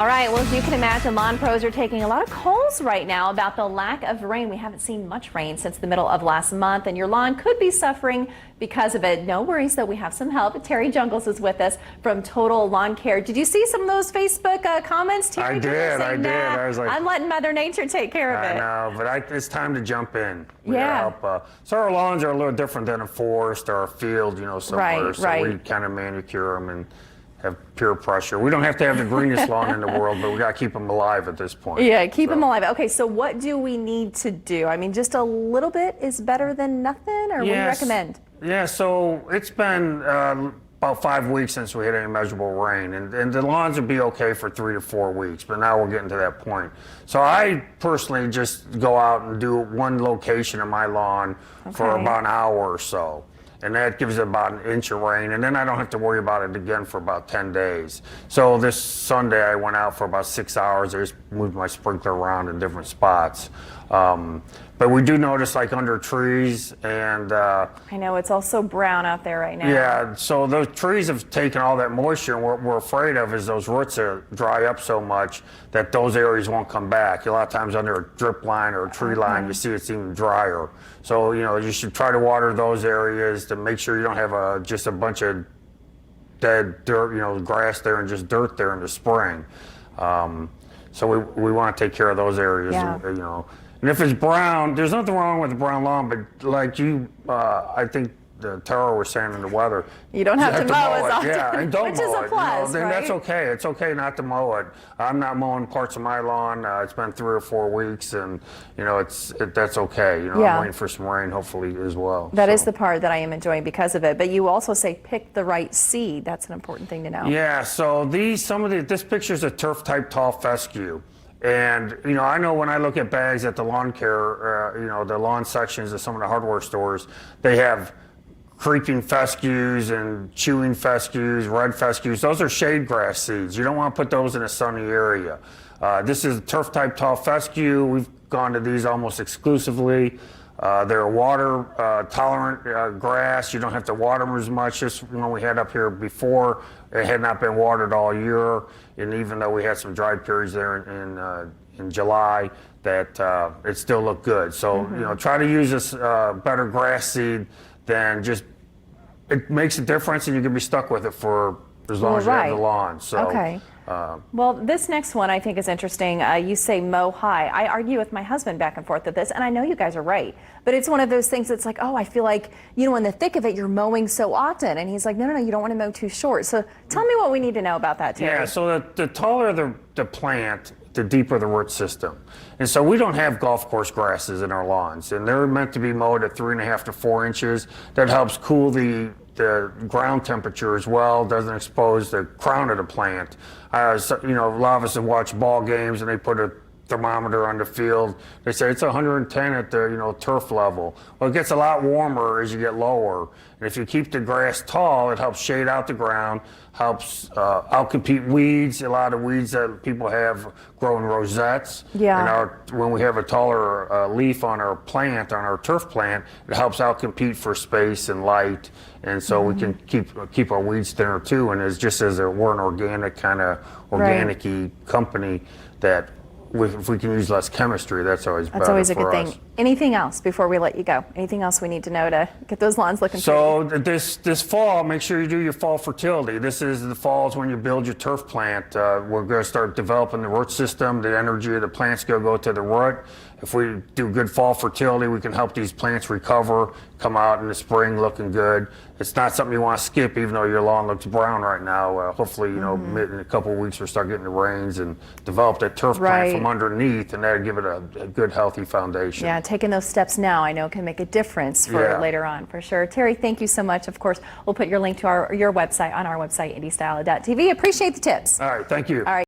All right, well, as you can imagine, lawn pros are taking a lot of calls right now about the lack of rain. We haven't seen much rain since the middle of last month, and your lawn could be suffering because of it. No worries, though, we have some help. Terry Jungles is with us from Total Lawn Care. Did you see some of those Facebook comments, Terry? I did. I was like, I'm letting Mother Nature take care of it. I know, but it's time to jump in. We Yeah. gotta help. So our lawns are a little different than a forest or a field, somewhere. Right, so right. we kind of manicure them and have pure pressure. We don't have to have the greenest lawn in the world, but we got to keep them alive at this point. Yeah, keep them alive. Okay, so what do we need to do? I mean, just a little bit is better than nothing, or what do you recommend? Yeah, so it's been about 5 weeks since we had any measurable rain, and the lawns would be okay for 3 to 4 weeks, but now we're getting to that point. So I personally just go out and do one location of my lawn for about an hour or so. And that gives it about an inch of rain, and then I don't have to worry about it again for about 10 days. So this Sunday I went out for about 6 hours. I just moved my sprinkler around in different spots. But we do notice, like under trees and I know it's also brown out there right now. yeah, so those trees have taken all that moisture, and what we're afraid of is those roots dry up so much that those areas won't come back. A lot of times under a drip line or a tree line, you see it's even drier. So you should try to water those areas to make sure you don't have just a bunch of dead dirt, grass there and just dirt there in the spring. So we want to take care of those areas, And if it's brown, there's nothing wrong with a brown lawn, but like I think Tara was saying in the weather, you don't have to mow as often, yeah, and don't which mow is a plus, then right? that's okay. It's okay not to mow it. I'm not mowing parts of my lawn. It's been 3 or 4 weeks, and that's okay. I'm waiting for some rain, hopefully as well. That is the part that I am enjoying because of it. But you also say pick the right seed. That's an important thing to know. Yeah. So this picture is a turf type tall fescue. And, I know when I look at bags at the lawn care, the lawn sections of some of the hardware stores, they have creeping fescues and chewing fescues, red fescues. Those are shade grass seeds. You don't want to put those in a sunny area. This is a turf type tall fescue. We've gone to these almost exclusively. They're water tolerant grass. You don't have to water them as much. This one we had up here before, it had not been watered all year, and even though we had some dry periods there in July, that it still looked good. So try to use this better grass seed than just. It makes a difference, and you can be stuck with it for as long as you have the lawn. So. Okay. Well, this next one I think is interesting. You say mow high. I argue with my husband back and forth with this, and I know you guys are right. But it's one of those things that's like, oh, I feel like, in the thick of it, you're mowing so often. And he's like, no, you don't want to mow too short. So tell me what we need to know about that, Terry. Yeah, so the taller the plant, the deeper the root system. And so we don't have golf course grasses in our lawns, and they're meant to be mowed at 3.5 to 4 inches. That helps cool the ground temperature as well, doesn't expose the crown of the plant. A lot of us have watched ball games and they put a thermometer on the field. They say it's 110 at the turf level. Well, it gets a lot warmer as you get lower. And if you keep the grass tall, it helps shade out the ground, helps outcompete weeds. A lot of weeds that people have grow in rosettes. Yeah. And when we have a taller leaf on our plant, on our turf plant, it helps outcompete for space and light. And so we can keep our weeds thinner too. And it's just we're an organic kind of organic-y company that. If we can use less chemistry, that's always better. That's always a good for us. thing. Anything else before we let you go? Anything else we need to know to get those lawns looking So this fall, make sure you do your fall fertility. This is the falls when you build your turf plant. We're going to start developing the root system. The energy of the plant's going to go to the root. If we do good fall fertility, we can help these plants recover, come out in the spring looking good. It's not something you want to skip, even though your lawn looks brown right now. Hopefully, in a couple of weeks, we'll start getting the rains and develop that turf plant from underneath, and that'll give it a good, healthy foundation. Yeah, taking those steps now, I know, can make a difference for later on, for sure. Terry, thank you so much. Of course, we'll put your link to your website on our website, IndyStyle.tv. Appreciate the tips. All right, thank you. All right.